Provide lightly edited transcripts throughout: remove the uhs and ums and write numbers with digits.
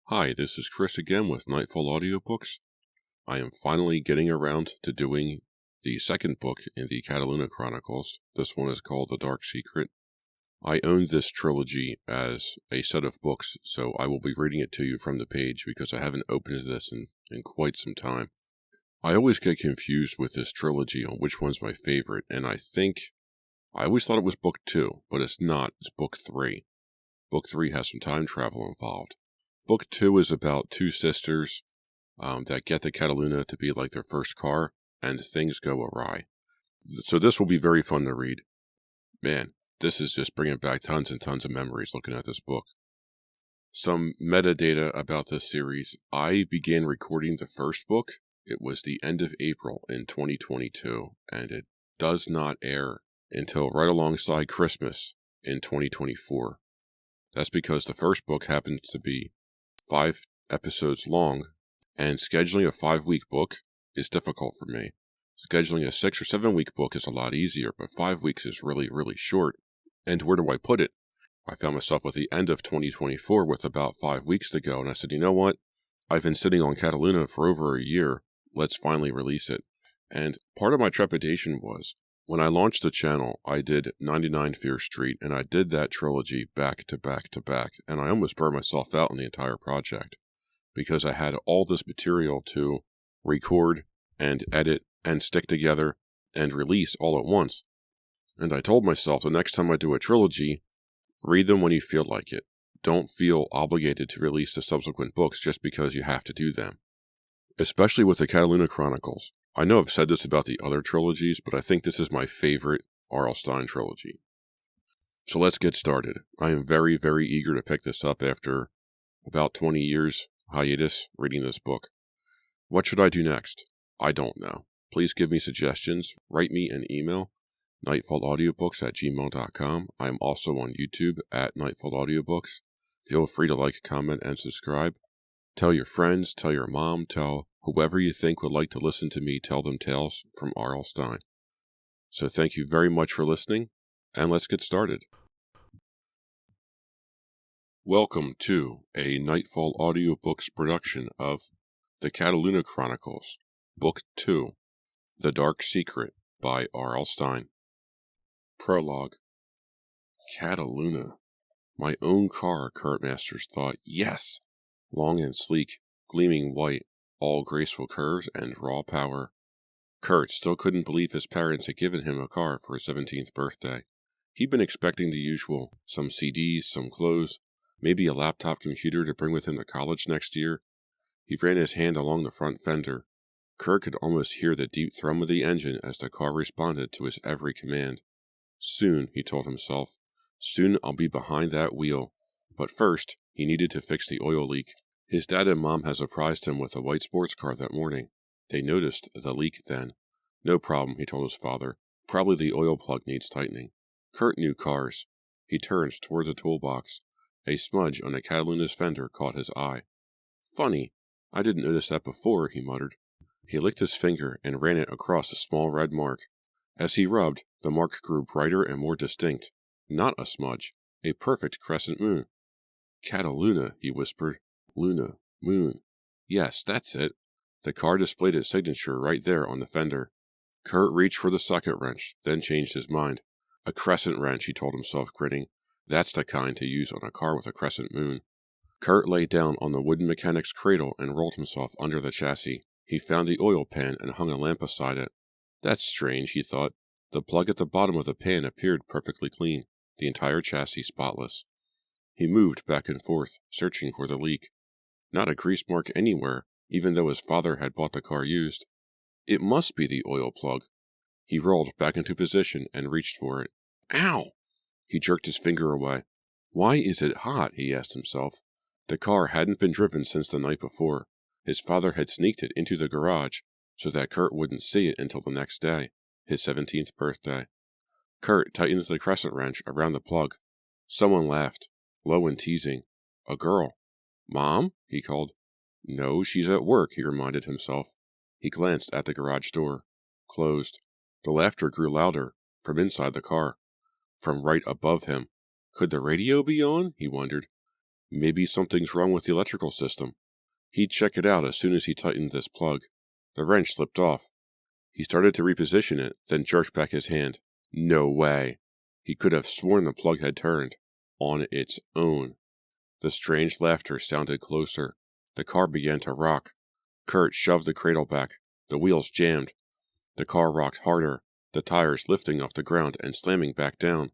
Hi, this is Chris again with Nightfall Audiobooks. I am finally getting around to doing the second book in the Cataluna Chronicles. This one is called The Dark Secret. I own this trilogy as a set of books, so I will be reading it to you from the page because I haven't opened this in quite some time. I always get confused with this trilogy on which one's my favorite, and I always thought it was book 2, but it's not. It's book 3. Book 3 has some time travel involved. Book 2 is about two sisters that get the Cataluna to be like their first car, and things go awry. So this will be very fun to read. Man, this is just bringing back tons and tons of memories looking at this book. Some metadata about this series. I began recording the first book. It was the end of April in 2022, and it does not air until right alongside Christmas in 2024. That's because the first book happens to be 5 episodes long, and scheduling a 5-week book is difficult for me. Scheduling a 6 or 7 week book is a lot easier, but 5 weeks is really, really short. And where do I put it? I found myself at the end of 2024 with about 5 weeks to go, and I said, you know what? I've been sitting on Cataluna for over a year. Let's finally release it. And part of my trepidation was, when I launched the channel, I did 99 Fear Street, and I did that trilogy back to back to back, and I almost burned myself out on the entire project, because I had all this material to record and edit and stick together and release all at once. And I told myself the next time I do a trilogy, read them when you feel like it. Don't feel obligated to release the subsequent books just because you have to do them. Especially with the Cataluna Chronicles. I know I've said this about the other trilogies, but I think this is my favorite R.L. Stine trilogy. So let's get started. I am very, very eager to pick this up after about 20 years hiatus reading this book. What should I do next? I don't know. Please give me suggestions. Write me an email, nightfallaudiobooks@gmail.com. I am also on YouTube at Nightfall Audiobooks. Feel free to like, comment, and subscribe. Tell your friends, tell your mom, tell whoever you think would like to listen to me tell them tales from R.L. Stine. So thank you very much for listening, and let's get started. Welcome to a Nightfall Audiobooks production of The Cataluna Chronicles, Book 2, The Dark Secret by R.L. Stine. Prologue. Cataluna. My own car, Kurt Masters thought. Yes! Long and sleek, gleaming white, all graceful curves and raw power. Kurt still couldn't believe his parents had given him a car for his 17th birthday. He'd been expecting the usual, some CDs, some clothes, maybe a laptop computer to bring with him to college next year. He ran his hand along the front fender. Kurt could almost hear the deep thrum of the engine as the car responded to his every command. Soon, he told himself, soon I'll be behind that wheel. But first, he needed to fix the oil leak. His dad and mom had surprised him with a white sports car that morning. They noticed the leak then. No problem, he told his father. Probably the oil plug needs tightening. Kurt knew cars. He turned toward the toolbox. A smudge on a Cataluna's fender caught his eye. Funny, I didn't notice that before, he muttered. He licked his finger and ran it across a small red mark. As he rubbed, the mark grew brighter and more distinct. Not a smudge, a perfect crescent moon. Cataluna, he whispered. Luna, moon. Yes, that's it. The car displayed its signature right there on the fender. Kurt reached for the socket wrench, then changed his mind. A crescent wrench, he told himself, grinning. That's the kind to use on a car with a crescent moon. Kurt lay down on the wooden mechanic's cradle and rolled himself under the chassis. He found the oil pan and hung a lamp beside it. That's strange, he thought. The plug at the bottom of the pan appeared perfectly clean, the entire chassis spotless. He moved back and forth, searching for the leak. Not a grease mark anywhere, even though his father had bought the car used. It must be the oil plug. He rolled back into position and reached for it. Ow! He jerked his finger away. Why is it hot? He asked himself. The car hadn't been driven since the night before. His father had sneaked it into the garage so that Kurt wouldn't see it until the next day, his 17th birthday. Kurt tightened the crescent wrench around the plug. Someone laughed, low and teasing. A girl. Mom? He called. No, she's at work, he reminded himself. He glanced at the garage door. Closed. The laughter grew louder, from inside the car. From right above him. Could the radio be on? He wondered. Maybe something's wrong with the electrical system. He'd check it out as soon as he tightened this plug. The wrench slipped off. He started to reposition it, then jerked back his hand. No way. He could have sworn the plug had turned. On its own. The strange laughter sounded closer. The car began to rock. Kurt shoved the cradle back. The wheels jammed. The car rocked harder, the tires lifting off the ground and slamming back down.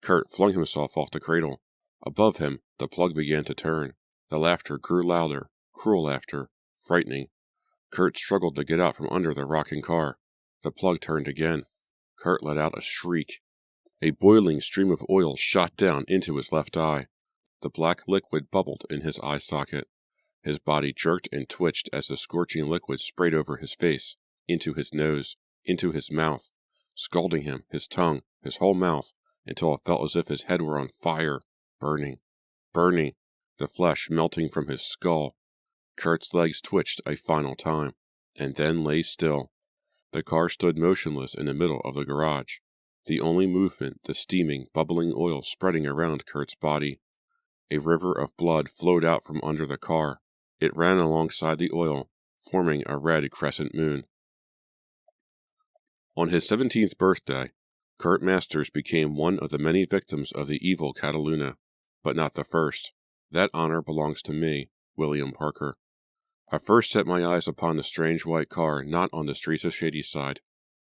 Kurt flung himself off the cradle. Above him, the plug began to turn. The laughter grew louder, cruel laughter, frightening. Kurt struggled to get out from under the rocking car. The plug turned again. Kurt let out a shriek. A boiling stream of oil shot down into his left eye. The black liquid bubbled in his eye socket. His body jerked and twitched as the scorching liquid sprayed over his face, into his nose, into his mouth, scalding him, his tongue, his whole mouth, until it felt as if his head were on fire, burning, burning, the flesh melting from his skull. Kurt's legs twitched a final time, and then lay still. The car stood motionless in the middle of the garage. The only movement, the steaming, bubbling oil spreading around Kurt's body. A river of blood flowed out from under the car. It ran alongside the oil, forming a red crescent moon. On his 17th birthday, Kurt Masters became one of the many victims of the evil Cataluna, but not the first. That honor belongs to me, William Parker. I first set my eyes upon the strange white car not on the streets of Shadyside,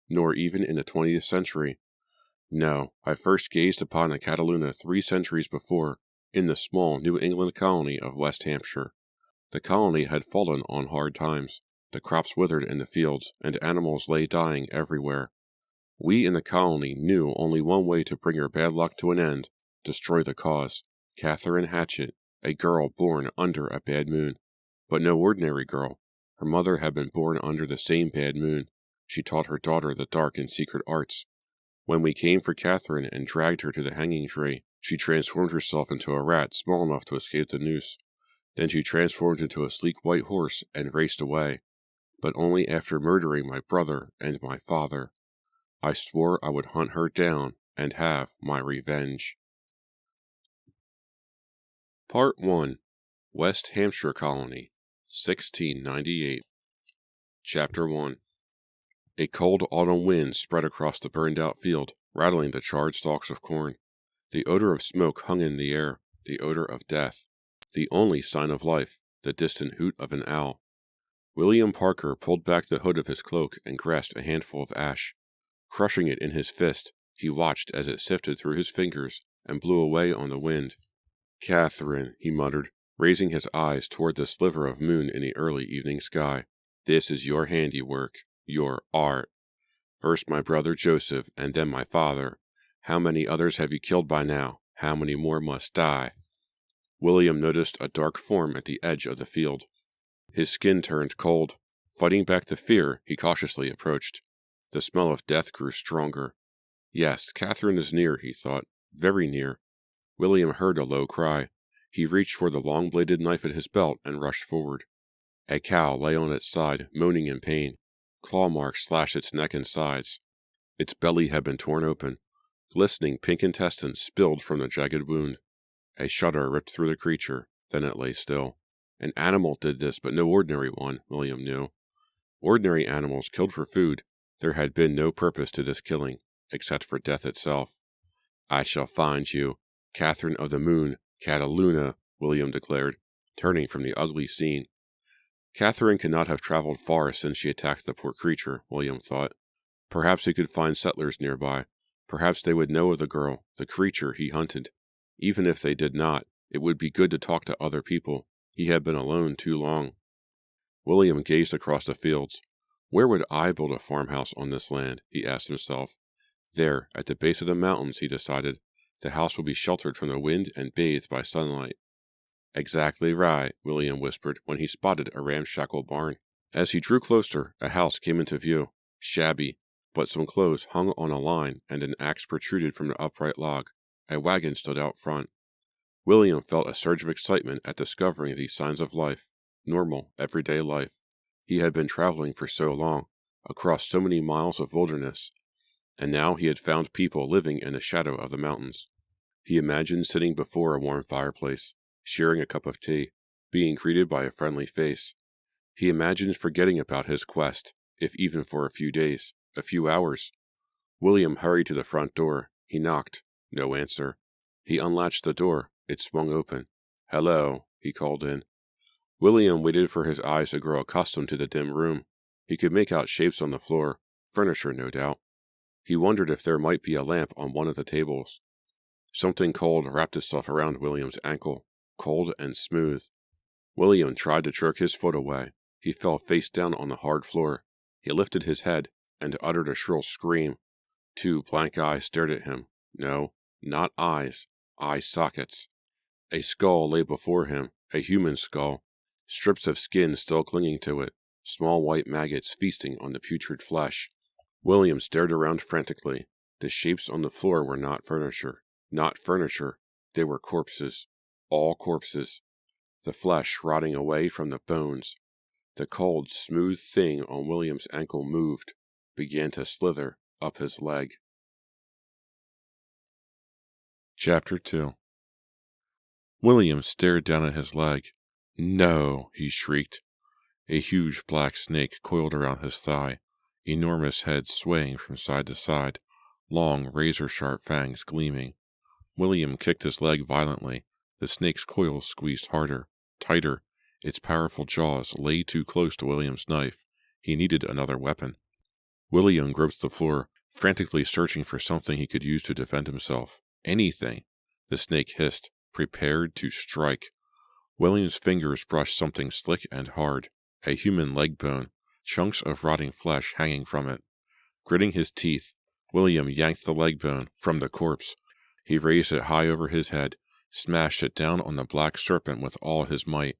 nor even in the 20th century. No, I first gazed upon the Cataluna 3 centuries before, in the small New England colony of West Hampshire. The colony had fallen on hard times. The crops withered in the fields, and animals lay dying everywhere. We in the colony knew only one way to bring her bad luck to an end, destroy the cause. Catherine Hatchett, a girl born under a bad moon. But no ordinary girl. Her mother had been born under the same bad moon. She taught her daughter the dark and secret arts. When we came for Catherine and dragged her to the hanging tree, she transformed herself into a rat small enough to escape the noose. Then she transformed into a sleek white horse and raced away, but only after murdering my brother and my father. I swore I would hunt her down and have my revenge. Part 1. West Hampshire Colony, 1698. Chapter 1. A cold autumn wind spread across the burned-out field, rattling the charred stalks of corn. The odor of smoke hung in the air, the odor of death. The only sign of life, the distant hoot of an owl. William Parker pulled back the hood of his cloak and grasped a handful of ash. Crushing it in his fist, he watched as it sifted through his fingers and blew away on the wind. "Catherine," he muttered, raising his eyes toward the sliver of moon in the early evening sky. "This is your handiwork, your art. First my brother Joseph, and then my father. How many others have you killed by now? How many more must die?" William noticed a dark form at the edge of the field. His skin turned cold. Fighting back the fear, he cautiously approached. The smell of death grew stronger. Yes, Catherine is near, he thought. Very near. William heard a low cry. He reached for the long-bladed knife at his belt and rushed forward. A cow lay on its side, moaning in pain. Claw marks slashed its neck and sides. Its belly had been torn open. Glistening pink intestines spilled from the jagged wound. A shudder ripped through the creature, then it lay still. An animal did this, but no ordinary one, William knew. Ordinary animals killed for food. There had been no purpose to this killing, except for death itself. "I shall find you, Catherine of the Moon, Cataluna," William declared, turning from the ugly scene. Catherine could not have traveled far since she attacked the poor creature, William thought. Perhaps he could find settlers nearby. Perhaps they would know of the girl, the creature he hunted. Even if they did not, it would be good to talk to other people. He had been alone too long. William gazed across the fields. Where would I build a farmhouse on this land? He asked himself. There, at the base of the mountains, he decided, the house would be sheltered from the wind and bathed by sunlight. "Exactly right," William whispered when he spotted a ramshackle barn. As he drew closer, a house came into view, shabby, but some clothes hung on a line and an axe protruded from the upright log. A wagon stood out front. William felt a surge of excitement at discovering these signs of life, normal, everyday life. He had been traveling for so long, across so many miles of wilderness, and now he had found people living in the shadow of the mountains. He imagined sitting before a warm fireplace, sharing a cup of tea, being greeted by a friendly face. He imagined forgetting about his quest, if even for a few days, a few hours. William hurried to the front door. He knocked. No answer. He unlatched the door. It swung open. "Hello," he called in. William waited for his eyes to grow accustomed to the dim room. He could make out shapes on the floor, furniture no doubt. He wondered if there might be a lamp on one of the tables. Something cold wrapped itself around William's ankle, cold and smooth. William tried to jerk his foot away. He fell face down on the hard floor. He lifted his head and uttered a shrill scream. Two blank eyes stared at him. No, not eyes. Eye sockets. A skull lay before him, a human skull. Strips of skin still clinging to it, small white maggots feasting on the putrid flesh. William stared around frantically. The shapes on the floor were not furniture. Not furniture. They were corpses. All corpses. The flesh rotting away from the bones. The cold, smooth thing on William's ankle moved, began to slither up his leg. Chapter 2. William stared down at his leg. "No!" he shrieked. A huge black snake coiled around his thigh, enormous head swaying from side to side, long razor-sharp fangs gleaming. William kicked his leg violently. The snake's coils squeezed harder, tighter. Its powerful jaws lay too close to William's knife. He needed another weapon. William groped the floor, frantically searching for something he could use to defend himself. Anything! The snake hissed, prepared to strike. William's fingers brushed something slick and hard, a human leg bone, chunks of rotting flesh hanging from it. Gritting his teeth, William yanked the leg bone from the corpse. He raised it high over his head, smashed it down on the black serpent with all his might.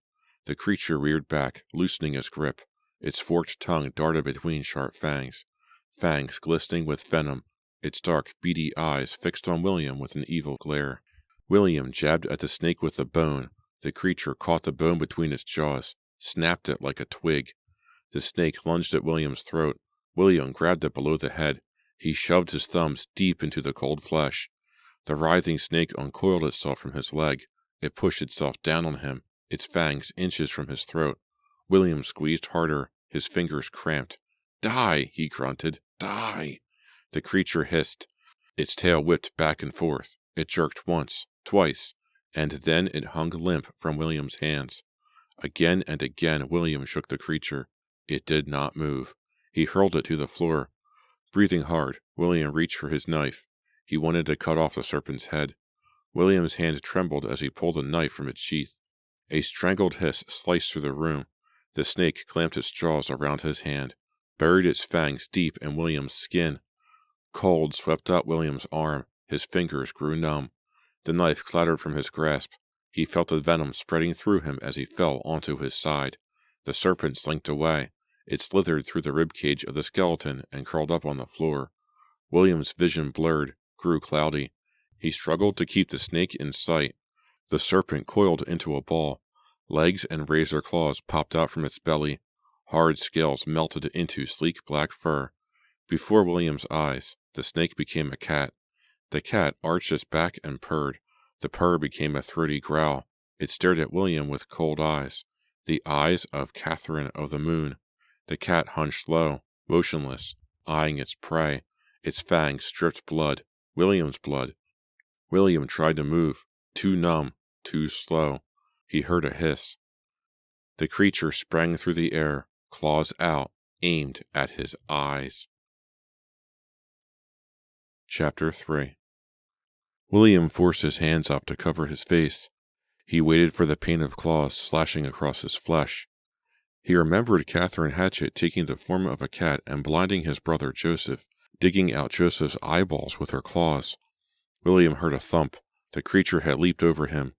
The creature reared back, loosening its grip. Its forked tongue darted between sharp fangs glistening with venom, its dark, beady eyes fixed on William with an evil glare. William jabbed at the snake with the bone. The creature caught the bone between its jaws, snapped it like a twig. The snake lunged at William's throat. William grabbed it below the head. He shoved his thumbs deep into the cold flesh. The writhing snake uncoiled itself from his leg. It pushed itself down on him, its fangs inches from his throat. William squeezed harder, his fingers cramped. "Die!" he grunted. "Die!" The creature hissed. Its tail whipped back and forth. It jerked once, twice, and then it hung limp from William's hands. Again and again William shook the creature. It did not move. He hurled it to the floor. Breathing hard, William reached for his knife. He wanted to cut off the serpent's head. William's hand trembled as he pulled the knife from its sheath. A strangled hiss sliced through the room. The snake clamped its jaws around his hand, buried its fangs deep in William's skin. Cold swept up William's arm. His fingers grew numb. The knife clattered from his grasp. He felt the venom spreading through him as he fell onto his side. The serpent slinked away. It slithered through the ribcage of the skeleton and curled up on the floor. William's vision blurred, grew cloudy. He struggled to keep the snake in sight. The serpent coiled into a ball. Legs and razor claws popped out from its belly. Hard scales melted into sleek black fur. Before William's eyes, the snake became a cat. The cat arched its back and purred. The purr became a throaty growl. It stared at William with cold eyes, the eyes of Catherine of the Moon. The cat hunched low, motionless, eyeing its prey. Its fangs dripped blood, William's blood. William tried to move, too numb, too slow. He heard a hiss. The creature sprang through the air, claws out, aimed at his eyes. Chapter 3. William forced his hands up to cover his face. He waited for the pain of claws slashing across his flesh. He remembered Catherine Hatchett taking the form of a cat and blinding his brother Joseph, digging out Joseph's eyeballs with her claws. William heard a thump. The creature had leaped over him.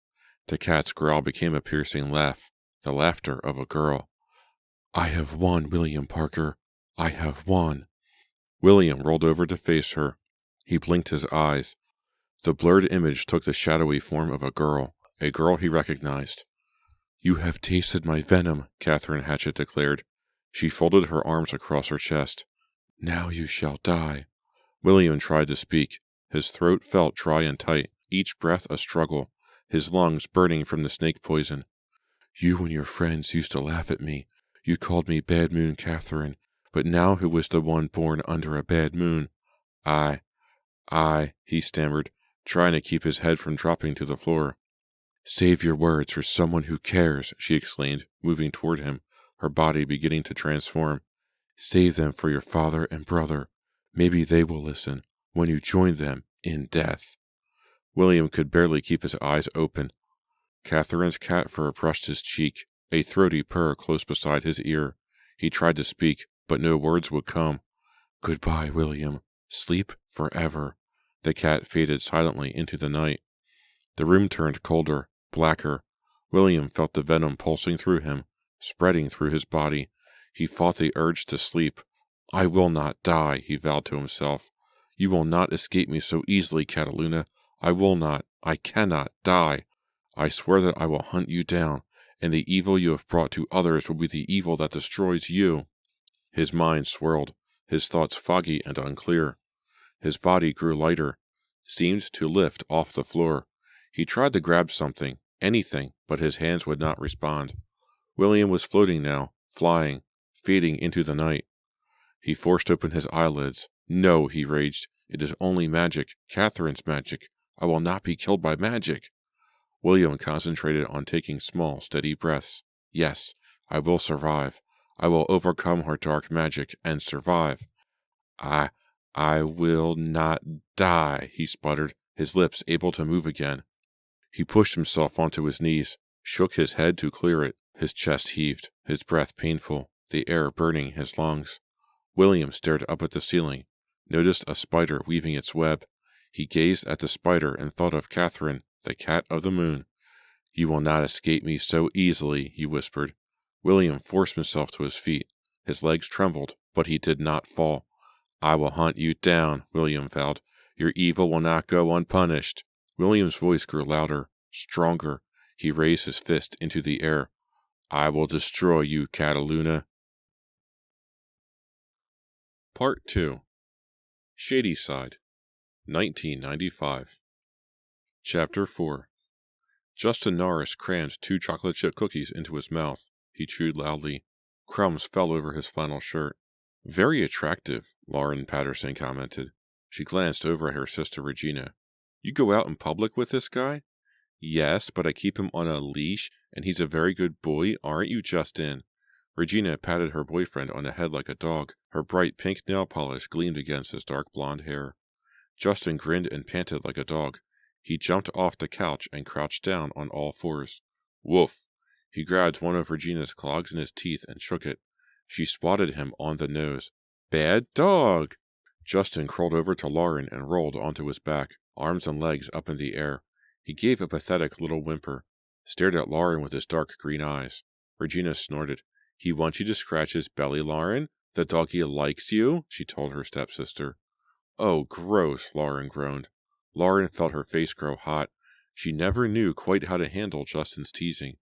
The cat's growl became a piercing laugh, the laughter of a girl. "I have won, William Parker. I have won." William rolled over to face her. He blinked his eyes. The blurred image took the shadowy form of a girl he recognized. "You have tasted my venom," Catherine Hatchett declared. She folded her arms across her chest. "Now you shall die." William tried to speak. His throat felt dry and tight, each breath a struggle. his lungs burning from the snake poison. "You and your friends used to laugh at me. You called me Bad Moon Catherine, but now who was the one born under a bad moon?" I, he stammered, trying to keep his head from dropping to the floor. "Save your words for someone who cares," she exclaimed, moving toward him, her body beginning to transform. "Save them for your father and brother. Maybe they will listen when you join them in death." William could barely keep his eyes open. Catherine's cat fur brushed his cheek, a throaty purr close beside his ear. He tried to speak, but no words would come. "Goodbye, William. Sleep forever." The cat faded silently into the night. The room turned colder, blacker. William felt the venom pulsing through him, spreading through his body. He fought the urge to sleep. "I will not die," he vowed to himself. "You will not escape me so easily, Cataluna. I will not, I cannot die. I swear that I will hunt you down, and the evil you have brought to others will be the evil that destroys you." His mind swirled, his thoughts foggy and unclear. His body grew lighter, seemed to lift off the floor. He tried to grab something, anything, but his hands would not respond. William was floating now, flying, fading into the night. He forced open his eyelids. "No," he raged. "It is only magic, Catherine's magic. I will not be killed by magic." William concentrated on taking small, steady breaths. "Yes, I will survive. I will overcome her dark magic and survive. I will not die," he sputtered, his lips able to move again. He pushed himself onto his knees, shook his head to clear it. His chest heaved, his breath painful, the air burning his lungs. William stared up at the ceiling, noticed a spider weaving its web. He gazed at the spider and thought of Catherine, the cat of the moon. "You will not escape me so easily," he whispered. William forced himself to his feet. His legs trembled, but he did not fall. "I will hunt you down," William vowed. "Your evil will not go unpunished." William's voice grew louder, stronger. He raised his fist into the air. "I will destroy you, Cataluna." Part 2. Shadyside, 1995. Chapter 4. Justin Norris crammed 2 chocolate chip cookies into his mouth. He chewed loudly. Crumbs fell over his flannel shirt. "Very attractive," Lauren Patterson commented. She glanced over at her sister Regina. "You go out in public with this guy?" "Yes, but I keep him on a leash, and he's a very good boy, aren't you, Justin?" Regina patted her boyfriend on the head like a dog. Her bright pink nail polish gleamed against his dark blonde hair. Justin grinned and panted like a dog. He jumped off the couch and crouched down on all fours. "Woof!" He grabbed one of Regina's clogs in his teeth and shook it. She swatted him on the nose. "Bad dog!" Justin crawled over to Lauren and rolled onto his back, arms and legs up in the air. He gave a pathetic little whimper, stared at Lauren with his dark green eyes. Regina snorted. "He wants you to scratch his belly, Lauren? The doggy likes you," she told her stepsister. "Oh, gross," Lauren groaned. Lauren felt her face grow hot. She never knew quite how to handle Justin's teasing.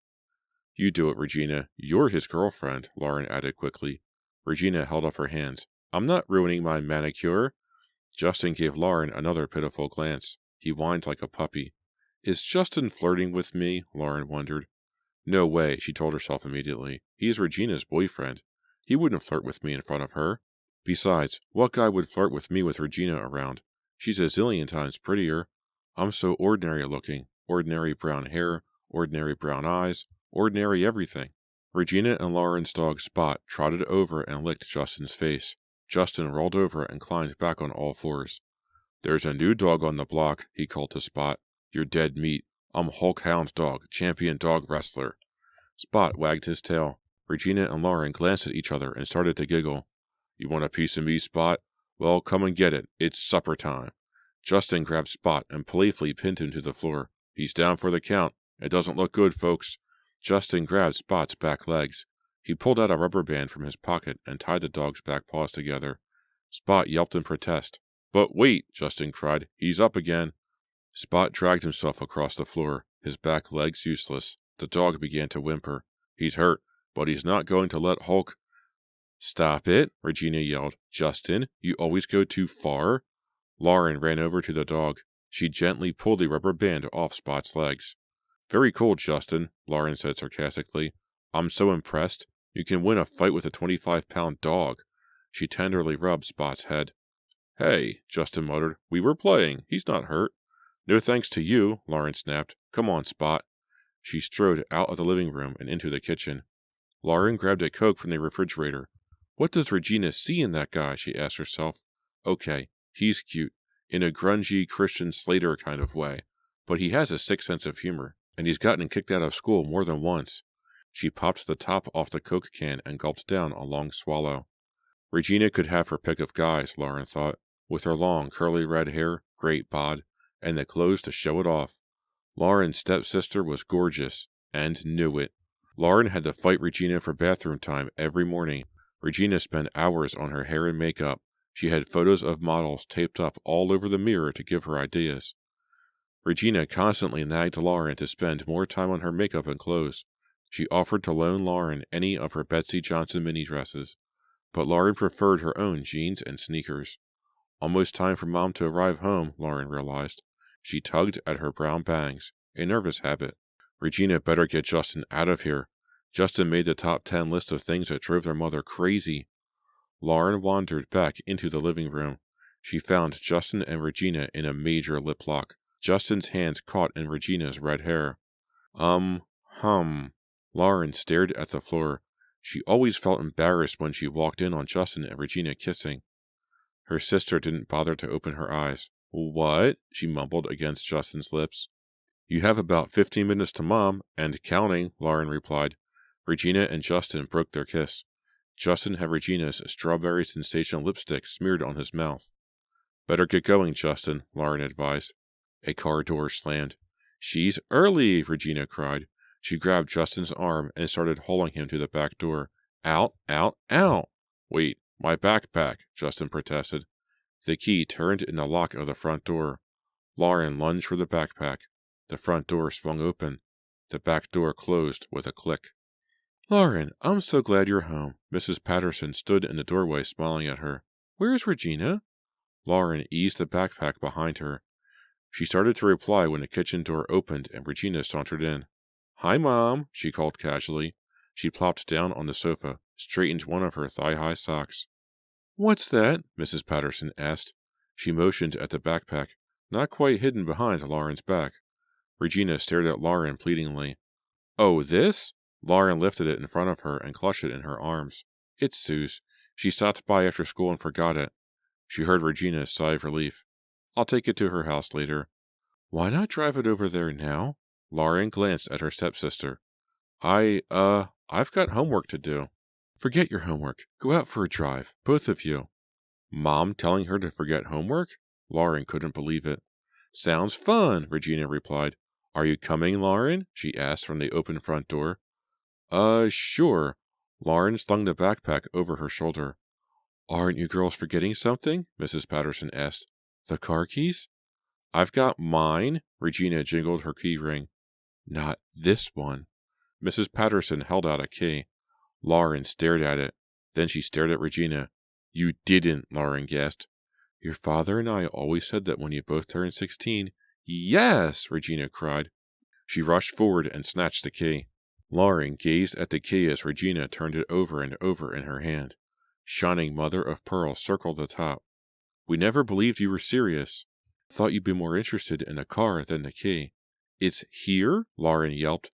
"You do it, Regina. You're his girlfriend," Lauren added quickly. Regina held up her hands. "I'm not ruining my manicure." Justin gave Lauren another pitiful glance. He whined like a puppy. "Is Justin flirting with me?" Lauren wondered. "No way," she told herself immediately. "He is Regina's boyfriend. He wouldn't flirt with me in front of her. Besides, what guy would flirt with me with Regina around? She's a zillion times prettier. I'm so ordinary looking. Ordinary brown hair, ordinary brown eyes, ordinary everything." Regina and Lauren's dog Spot trotted over and licked Justin's face. Justin rolled over and climbed back on all fours. "There's a new dog on the block," he called to Spot. "You're dead meat. I'm Hulk Hound Dog, champion dog wrestler." Spot wagged his tail. Regina and Lauren glanced at each other and started to giggle. "You want a piece of me, Spot? Well, come and get it. It's supper time." Justin grabbed Spot and playfully pinned him to the floor. "He's down for the count. It doesn't look good, folks." Justin grabbed Spot's back legs. He pulled out a rubber band from his pocket and tied the dog's back paws together. Spot yelped in protest. "But wait," Justin cried. "He's up again." Spot dragged himself across the floor, his back legs useless. The dog began to whimper. "He's hurt, but he's not going to let Hulk—" "Stop it," Regina yelled. "Justin, you always go too far." Lauren ran over to the dog. She gently pulled the rubber band off Spot's legs. Very cool, Justin, Lauren said sarcastically. I'm so impressed. You can win a fight with a 25-pound dog. She tenderly rubbed Spot's head. Hey, Justin muttered. We were playing. He's not hurt. No thanks to you, Lauren snapped. Come on, Spot. She strode out of the living room and into the kitchen. Lauren grabbed a Coke from the refrigerator. What does Regina see in that guy? She asked herself. Okay, he's cute, in a grungy Christian Slater kind of way, but he has a sick sense of humor, and he's gotten kicked out of school more than once. She popped the top off the Coke can and gulped down a long swallow. Regina could have her pick of guys, Lauren thought, with her long curly red hair, great bod, and the clothes to show it off. Lauren's stepsister was gorgeous, and knew it. Lauren had to fight Regina for bathroom time every morning. Regina spent hours on her hair and makeup. She had photos of models taped up all over the mirror to give her ideas. Regina constantly nagged Lauren to spend more time on her makeup and clothes. She offered to loan Lauren any of her Betsy Johnson mini dresses, but Lauren preferred her own jeans and sneakers. Almost time for Mom to arrive home, Lauren realized. She tugged at her brown bangs, a nervous habit. Regina better get Justin out of here. Justin made the top 10 list of things that drove their mother crazy. Lauren wandered back into the living room. She found Justin and Regina in a major lip lock. Justin's hands caught in Regina's red hair. Lauren stared at the floor. She always felt embarrassed when she walked in on Justin and Regina kissing. Her sister didn't bother to open her eyes. What? She mumbled against Justin's lips. You have about 15 minutes to Mom, and counting, Lauren replied. Regina and Justin broke their kiss. Justin had Regina's strawberry sensation lipstick smeared on his mouth. Better get going, Justin, Lauren advised. A car door slammed. She's early, Regina cried. She grabbed Justin's arm and started hauling him to the back door. Out, out, out! Wait, my backpack, Justin protested. The key turned in the lock of the front door. Lauren lunged for the backpack. The front door swung open. The back door closed with a click. Lauren, I'm so glad you're home. Mrs. Patterson stood in the doorway smiling at her. Where's Regina? Lauren eased the backpack behind her. She started to reply when the kitchen door opened and Regina sauntered in. Hi, Mom, she called casually. She plopped down on the sofa, straightened one of her thigh-high socks. What's that? Mrs. Patterson asked. She motioned at the backpack, not quite hidden behind Lauren's back. Regina stared at Lauren pleadingly. Oh, this? Lauren lifted it in front of her and clutched it in her arms. It's Sue's. She stopped by after school and forgot it. She heard Regina's sigh of relief. I'll take it to her house later. Why not drive it over there now? Lauren glanced at her stepsister. I've got homework to do. Forget your homework. Go out for a drive, both of you. Mom telling her to forget homework? Lauren couldn't believe it. Sounds fun, Regina replied. Are you coming, Lauren? She asked from the open front door. Sure. Lauren slung the backpack over her shoulder. Aren't you girls forgetting something? Mrs. Patterson asked. The car keys? I've got mine. Regina jingled her key ring. Not this one. Mrs. Patterson held out a key. Lauren stared at it. Then she stared at Regina. You didn't, Lauren gasped. Your father and I always said that when you both turned 16. Yes, Regina cried. She rushed forward and snatched the key. Lauren gazed at the key as Regina turned it over and over in her hand. Shining mother of pearl circled the top. We never believed you were serious. Thought you'd be more interested in a car than the key. It's here? Lauren yelped.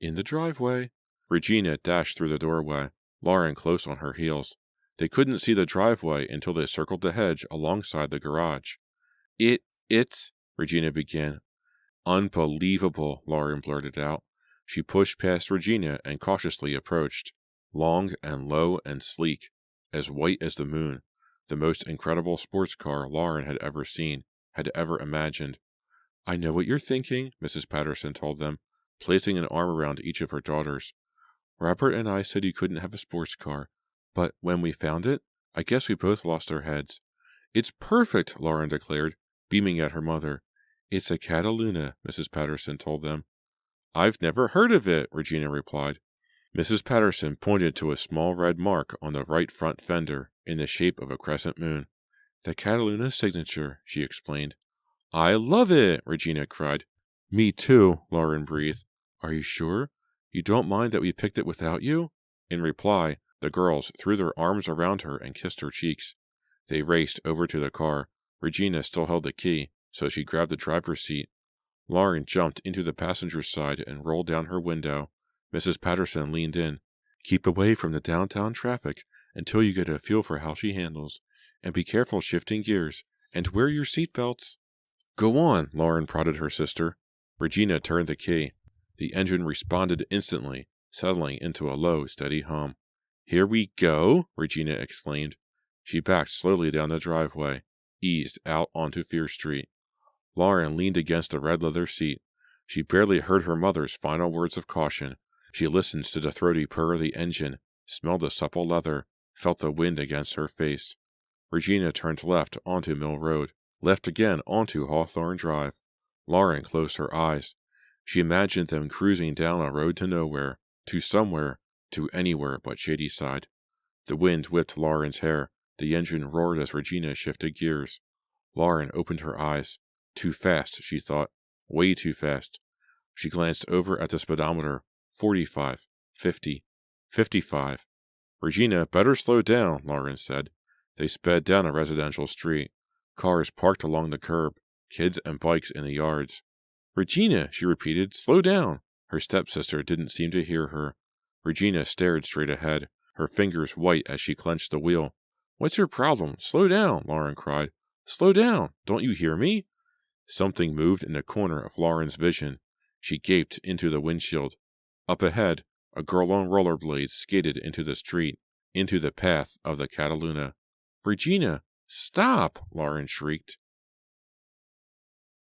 In the driveway. Regina dashed through the doorway, Lauren close on her heels. They couldn't see the driveway until they circled the hedge alongside the garage. It's, Regina began. Unbelievable, Lauren blurted out. She pushed past Regina and cautiously approached. Long and low and sleek, as white as the moon. The most incredible sports car Lauren had ever seen, had ever imagined. I know what you're thinking, Mrs. Patterson told them, placing an arm around each of her daughters. Robert and I said you couldn't have a sports car, but when we found it, I guess we both lost our heads. It's perfect, Lauren declared, beaming at her mother. It's a Cataluna, Mrs. Patterson told them. I've never heard of it, Regina replied. Mrs. Patterson pointed to a small red mark on the right front fender in the shape of a crescent moon. The Cataluna signature, she explained. I love it, Regina cried. Me too, Lauren breathed. Are you sure? You don't mind that we picked it without you?" In reply, the girls threw their arms around her and kissed her cheeks. They raced over to the car. Regina still held the key, so she grabbed the driver's seat. Lauren jumped into the passenger's side and rolled down her window. Mrs. Patterson leaned in. "Keep away from the downtown traffic until you get a feel for how she handles. And be careful shifting gears. And wear your seatbelts." "Go on," Lauren prodded her sister. Regina turned the key. The engine responded instantly, settling into a low, steady hum. "Here we go," Regina exclaimed. She backed slowly down the driveway, eased out onto Fear Street. Lauren leaned against the red leather seat. She barely heard her mother's final words of caution. She listened to the throaty purr of the engine, smelled the supple leather, felt the wind against her face. Regina turned left onto Mill Road, left again onto Hawthorne Drive. Lauren closed her eyes. She imagined them cruising down a road to nowhere, to somewhere, to anywhere but Shadyside. The wind whipped Lauren's hair. The engine roared as Regina shifted gears. Lauren opened her eyes. Too fast, she thought. Way too fast. She glanced over at the speedometer. 45, 50, 55. "Regina, better slow down," Lauren said. They sped down a residential street. Cars parked along the curb, kids and bikes in the yards. "Regina," she repeated, "slow down." Her stepsister didn't seem to hear her. Regina stared straight ahead, her fingers white as she clenched the wheel. "What's your problem? Slow down," Lauren cried. "Slow down! Don't you hear me?" Something moved in the corner of Lauren's vision. She gaped into the windshield. Up ahead, a girl on rollerblades skated into the street, into the path of the Cataluna. "Regina, stop!" Lauren shrieked.